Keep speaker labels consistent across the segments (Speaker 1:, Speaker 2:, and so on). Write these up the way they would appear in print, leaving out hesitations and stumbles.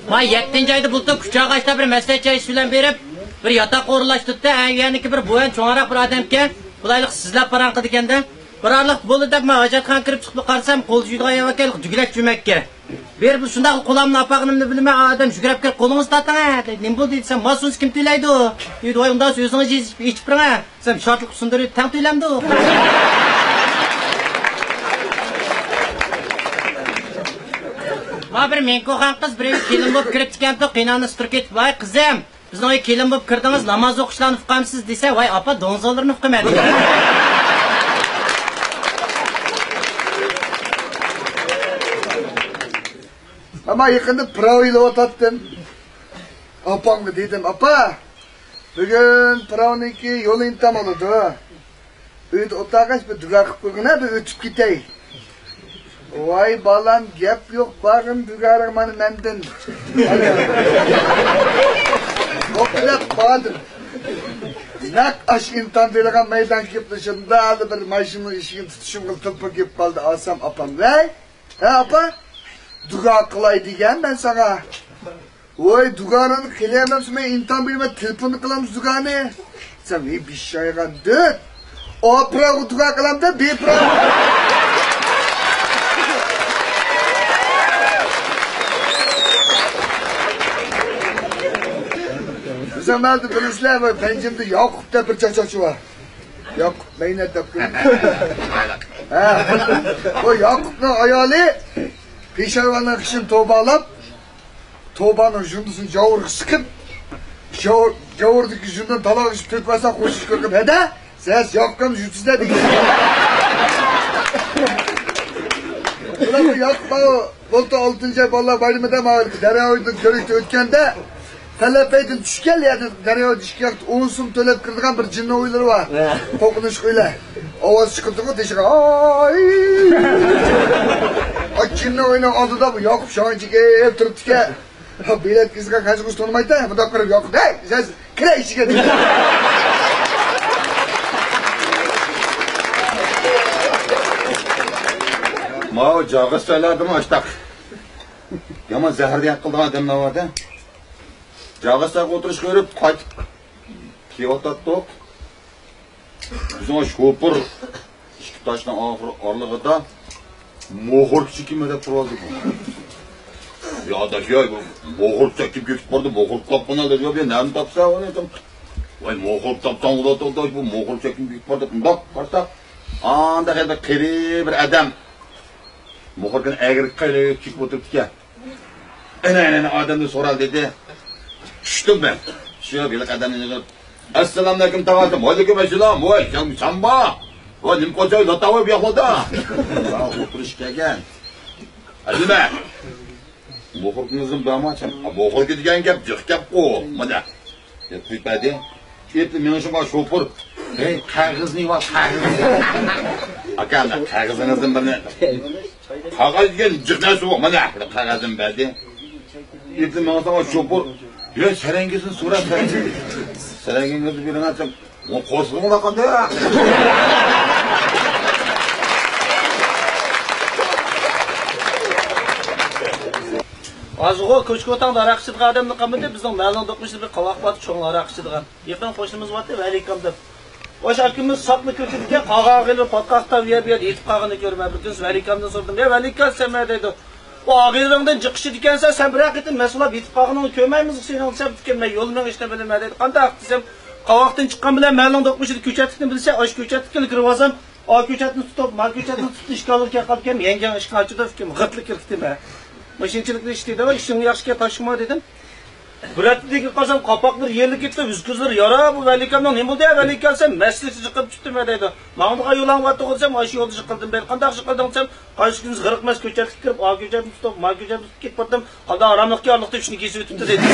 Speaker 1: Ma 7-ci ayda buldu küçük ağaçta bir məsləhət çayısı bilen berip bir yatak uğurlaştırdı. Yani bir boyan çoğarak bir adamke bulaylık sizlep paranqı dikende. Bir aralıq bolu da ma hacatxana kirib çıqıp qarsam qol juydigan ayakal jügülek jümekke. Bir bu şundaq qo'lamni apağınımni bilmay adam jügrep kirib qo'lingizni tating. Nim bo'ldi desam, "Masunuz kim to'laydi?" Deydi, "Voy, unda o'zingiz ichib turing." Desam, "Shortlik sundirib tang to'lamdi." Ma bir men ko'rgan qiz bir kelin bo'lib kirib chiqyapti, qiynalni sutur ketib, "Voy qizim, bizning uy kelin bo'lib kirdingiz, namoz o'qishlarni uqamsiz" desa, "Voy apa, donzorlarni uqamadi."
Speaker 2: Ama yakında pravıyla otattım. Apamga dedim, "Apa, bugün pravniki yolu intam oldu. Öyle otağaç bir dugak koyuna bir ötüp gitey." Vay balam, gap yok, bağım bügarmanı menden. Okulap bağdım. Nak aş intam verilen meydan kip dışında aldı bir maşımın işini tutuşum kıl tıpı kip kaldı. Alsam apam, "Vay, ha apa? Duga kılay diyen ben sana. Oy duganın kılayamam sen intan bilme telefonu kılamız duganı. Sen bir şeyga döt. O prağı duga kılam da bir prağı. Sen nerede polisler var? Pencimde Yakup da bir çaçaçı var. Yakup meynet yapıyor. O Yakup'un ayağını Pişarvanlar kışın toba alıp, tobanın jundusunu javur sıkıp, javurdaki jundan talak işip tökmesen koşuş körküp, "Hede, ses Yakup'un jutsuzda değil." Ulan bu Yakup'a volta 6. ay vallahi bayramıda mağarık, derya oydun körükte ötkende, Telepeydin düşkel ya, derya düşkel, 10 sum tölep kırdıgan bir cinne oyları var. Kokunuş öyle. Ovaz çıkıntığı deşik, "Ay!" Cinne oyunu aldı da bu Yakup şancıge hep tırtıke. Bilet kızga kaç kuş tanımaydı da bu da kırıp Yakup, "Hey, sen kire işi getir."
Speaker 3: Ma cağız söylerdim açtak. Yaman zehirden kıldığı adamlar vardı. Cağızda oturuş görüp kaç piyotattık. Bizim o şopur iki taştan ağırlığı da moğol çekimi de turaldı bu. Ya da şey moğol çekip geçip vardı, moğol kapına da diyor, "Ben nereden tapsa onu dedim." Vay moğol tapsan uladı da bu moğol çekip geçip vardı. Bak varsa anda kadar kiri bir adam moğoldan eğrik kayla çıkıp oturup ki, "Ene adam da soral" dedi. Düştüm ben. Şu bir adamın yanına, "Esselamualeyküm tağatım." "Aleykümselam." "Vay sen ba. Vay nim koçay da tava bir yakada." Oturuş gelgen. "Hadi be. Moğolunuzun bağımı açam. Moğol gidigen gap, cık gap o. Mana. Yapıpadi. Etti men şuna şoför. "Hey, kağız ne var? Kağız." "Akanda kağızınızın birini." "Kağız gen cıknası o. Mana kağızın berdi." Etti men şuna şoför. "Ya serengisin surat serengisin." "Serenginizi birini açam. O koşluğun da kandı ya."
Speaker 4: Azıqo ko'chko'tangda araqchidagi odamni qamida bizning ma'lum do'qmishda bir qaloq botib cho'ng araqchidigan. Yaqin qo'shnimiz botdi Valikam deb. O'sha akimiz sopni ko'chirgan qog'og'ini potqaqta bu yerga yetib qolganini ko'rmay bir kun Valikamdan so'radim. "Ya Valikam sen nima deydi? O og'irlig'dan jiqishid ekansan, sen bir haqiqatan mas'ulab yetib qolganingni ko'rmaymiz, seni olsam kelmay yo'lning ishni bilmay" dedi. "Qanday desam, qovoqdan chiqqan bilan ma'lum do'qmishda ko'chatlikni bilsa, osh ko'chatlikka kirib olsam, o ko'chatni tutib, mal ko'chatni tutib ishga olirken qolgan, yangi ishga ochib fikrim g'itlik kiribdi-ma. Maşinçilikni işleydi ama işini yaxshiga taşıma dedim. Buratdagi qasam qopaqlar yerlik ketdi, uzkizlar yara bu Valikamdan nima bo'ldi? Valikam sen maslikchi chiqib tutdimi deydi. "Ma'nda yo'llanib o'tsam, o'sha yo'lda chiqildim. Ben qanday chiqildim desam, qaysikingiz g'iriqmas ko'chatga kirib, o ko'chatni tutib, mal ko'chatni tutib ketib bordim. Qanday aramlikka yorliqda ishni kesib o'tibdi" dedi.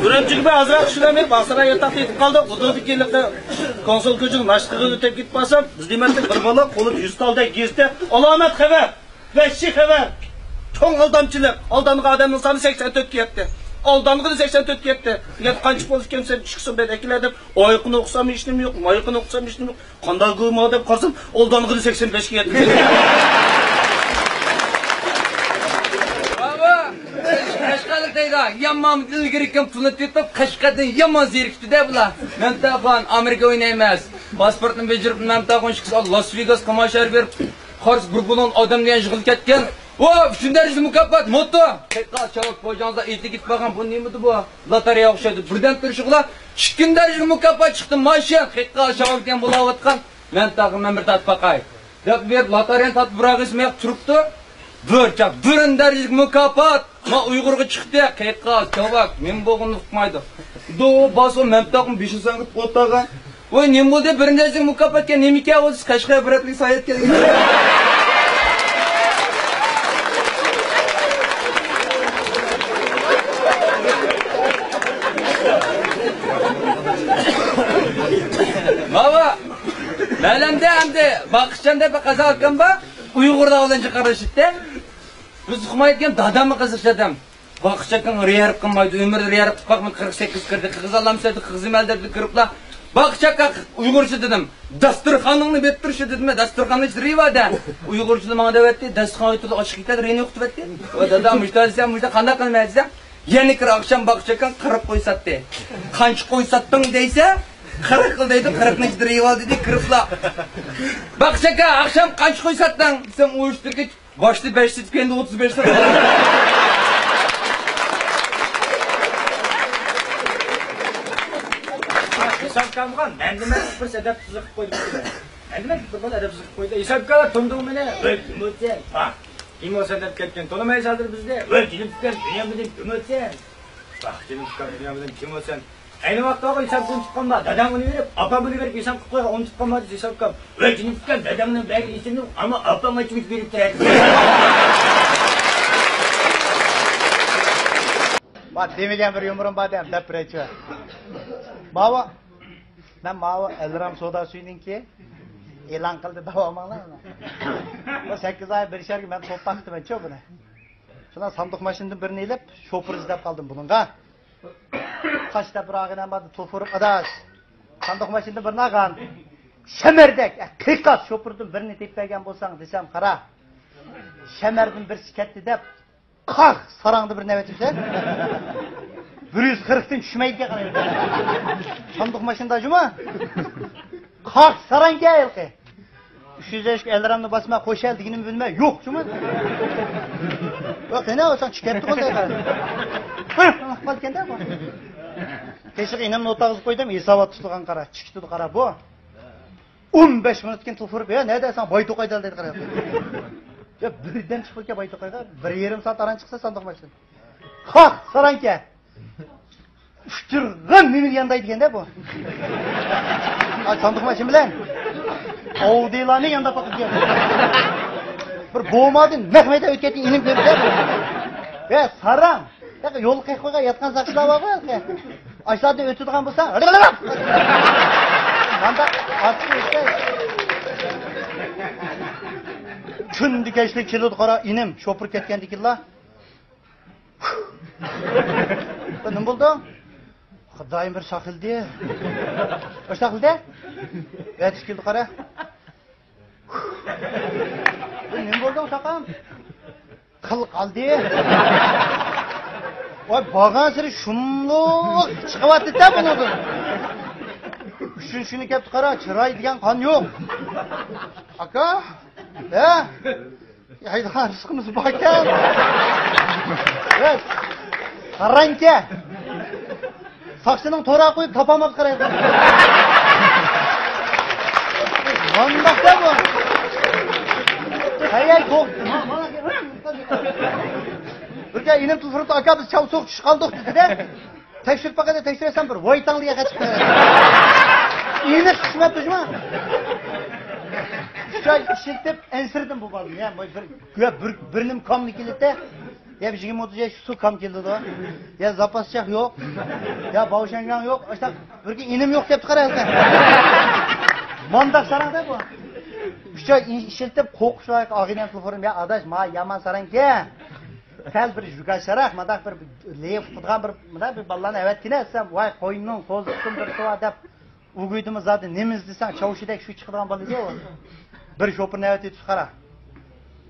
Speaker 4: Ürümçük bir azrak işlemeyip Basra yatakta yetip kaldı. Hududikillikte konsul köçün naştığı ötep gitip basam, biz demettik bir bala kolup yüztalda gezdi. Alamet haber, vəhşi haber, çoğun aldamçılık, aldanık adamın sanı 84 yetti. aldangıda 84 ketdi. Yer qancha bo'lib kelsa chiqsin bedakilar deb oyqini o'qsam ishim yo'q, mayqini o'qsam ishim yo'q. Qanday qo'yma deb qarsam aldangıda 85 ga yetdi.
Speaker 5: Baba, Qashqarlik deydi. Yomon ilgirikim pulni tetib Qashqardan yomon zerikdi-da bular. Men taqon Amerika o'ynaymiz. Pasportni bejirib men taqon chiqsa Las Vegas tomosha berib Xors bir bulon odamga yig'ilib ketgan. O, shunday mukofot moto. Qayqa chavak bojanza etik qolgan bu nimadi bu? Lotereya o'xshaydi. Birdan turishinglar 2 kunda mukofot chiqdi. Mashin qayqa chavakdan bo'layotgan. Men taqim men bir tatbaqay. Deb ber lotereyani tatbiq ismi turibdi. Burchaq, burundarlik mukofot. Ma Uyg'urga chiqdi. Qayqa chavak men bo'g'ini uqmaydi. Do boso men taqim 500 so'm o'tagan. Voy, nima bo'ldi? Birinchi mukofotga nima o'z Qashqar biratlik sayt kelgan. Baba, Mələmdə əmdə baxışanda bir qaza atqan ba, Uyğurda olanca qarışıqda. Biz uxmayotgan dadamı qiziqshadim. Baxışaqan riyarib qilmaydi, ömür riyarib qilmaqmı 48 kirdi, qız alamsaydı, qızım əldirdi kiribla. Baxışaqqa Uyg'urcha dedim. Dasturxoningni berib turishdi dedim. Dasturxonni rivada. Uyg'urcha menga da'vatdi, dasturxon o'tib ochiq ketadi, reni o'qitib etdi. Va dadam mushtalisam, mushta qanday qilmaydi? Yana kir oqsham baxışaqan qirib qo'ysatdi. Qancha qo'ysatding deysa, 40 yıl deydi, 40 rival dedi, kırıfla. Bak şaka, akşam kaç koy sattın? Sen uyuşturdu, başlı 5 lit, kendi 35 lit.
Speaker 1: İshak kamgan, endime bir sedef tuzak koydu. Endime bir bana edep tuzak koydu. İshak kala tumduğum beni, ömürsen. Bak, İmosan dep ketken, tolamayı saldır bizde. Ömürsen, dünya bildim, ömürsen. Bak, dünya bildim, kim olsan? Aynı vaqtda İshak kun chiqqan ba, dadam uni berib, apam uni berib, İshak qo'yga uni chiqqan ba, İshak kam. Voy, jinim chiqqan, dadamning bagi ichimni, ammo apam ichib berib turadi.
Speaker 6: Bak demegen bir yumrum badem dep biraychi. Baba, men mavi Elram soda suyinki e'lon qildi davominglar. O 8 oy bir sharga men to'paqdiman-chi buni. Shuna sandiq mashinani birini elib, shofir izlab qoldim buningga. Kaçta bırakınan badı tufurub adas. Sandık maşında bir nağan. Şemerdek. Kıykat şopurdun birini tepkegen bolsan desem qara. Şemerdin bir siketli dep. Kalk sarangdı bir nevetimse. 140'dan düşmeydi diye qaraydı. Sandık maşında cuma. Kalk sarang gel ki. 300 eşk eldiramını basma koşel diginimi bilme. Yok cuma. Bak ne olsan çıkarttı oldu ya. Qal kenda bu. Keşik inamni o'tag'izib qo'ydim, hisobot tutilgan qara, chiqdi qara bu. 15 minutdan tufurib, ya ne deysan, Boyto'qayda dedi qara. Ya birdan chiqib kelgan Boyto'qayga 1,5 soat aran chiqsa sandiq mashin. Xo'p, saranka. Ushtirgan meni yanda ediganda bu. Sandiq mashin bilan Audilani yanda paqib keldi. Bir bo'lmadi, Mehmet'e o'tketdi, inim ko'rdi. Ya sarang. Yol qo'yga yatgan saqchilar bor ku. Aşağıda ötüdüğün bulsan, manda atı işte. Kündü geçlik kilod qara inim, şopur ketgendikilla. Ne buldu? Xudoyim bir shaqildi. O shaqildi? Yetish kildi qara. Ne buldu shaqam? Qil qaldi. Oy, bağan siri şumluq chiqyapti-da buni. Shuni kelib qara, chiroy degan qon yo'q. Aka? Hayda, rizqimiz bor ekan. Evet. Qarangki. Soqchining to'ra qo'yib topamab qaraydi. Qandoqda bu? Hayay to'q. Birga inim tufurib aka biz chav so'q tushib qoldik dedi-da. Tekshirib baqada tekshirasan bir voytangliga qochib qoladi. Ini qismatmi? Şay işiltip ensirdim bu balını ya. Birinin kamlı kilidi. Ya bir 20-30 yaş su kam kilidi da. Ya zapasçak yok. Ya bağışangan yok. İşte bir inim yok deyip çıkaraydı. Mandak sarang da bu. Şay işiltip kokuşlayık ağinen tufurum ya adaş ma yaman sarang ki. Sel bir jugaşarak, madak bir leyip tutgan bir ballan evet kinesem, vay koyunun kozlusun bir tuva dep, uguydumı zaten nemiz desen, çavuşidek şu çıkıdan balı diyor. Bir şopun evet etip çıkara.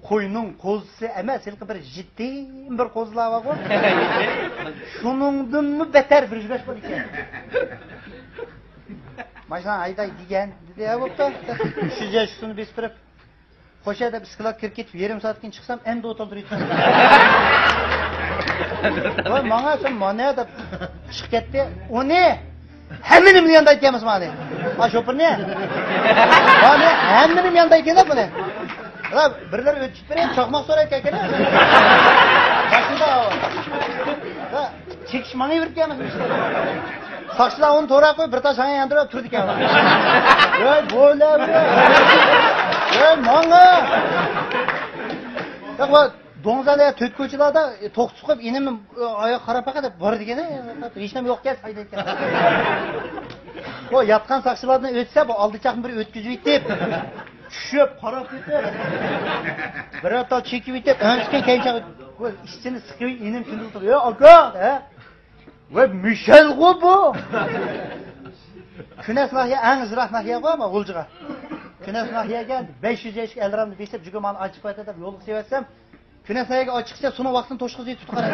Speaker 6: Koyunun kozlusu emas, ilki bir ciddi bir kozluğa var o. Şunundan mı beter bir jugaş balı ki? Maşlan ayday diyen, dedi ya bopta, üşüce şunu bispirip, Koşa da bisiklet kirkit yarım saat kin çıksam en de oturduruydu. Oy bana sen manaya da çık gitti. O ne? Hemmenin yanında aytaymiz mani. Ha şopur ne? Mani hemmenin yanında aytaymiz mani. La birler ötüp bereyim çakmak sonra aytayken. Başında la çekiş mani verkemiz işte. Saçlar onu to'ra qo'yib bir taş sana yandırib turdi ekan. Voy bo'la. Voy manga. Yo'q, do'ngzalaya to'rt ko'chalarda to'qsiz qo'yib inim oyoq qarapaqa deb bor degan, hech nima yo'q ekan, sayda ekan. O yatgan saçlardan o'tsa, bu oldichaqni bir o'tkizib yetib, tushib qarab ketib. Bir hafta chekib yetib, anchgan keyincha ishchini siqib inim shunday turdi. Yo, aka, ha? Ve Michel bu. Künes nahiye en zırah nahiye var mı Gulcuğa? Künes nahiye geldi. 500 yaşlık elramda desep cügümanı açıp ayet edip yolu sevetsem Künes nahiye açıksa sonu vaktini toşkızıyı tutukar.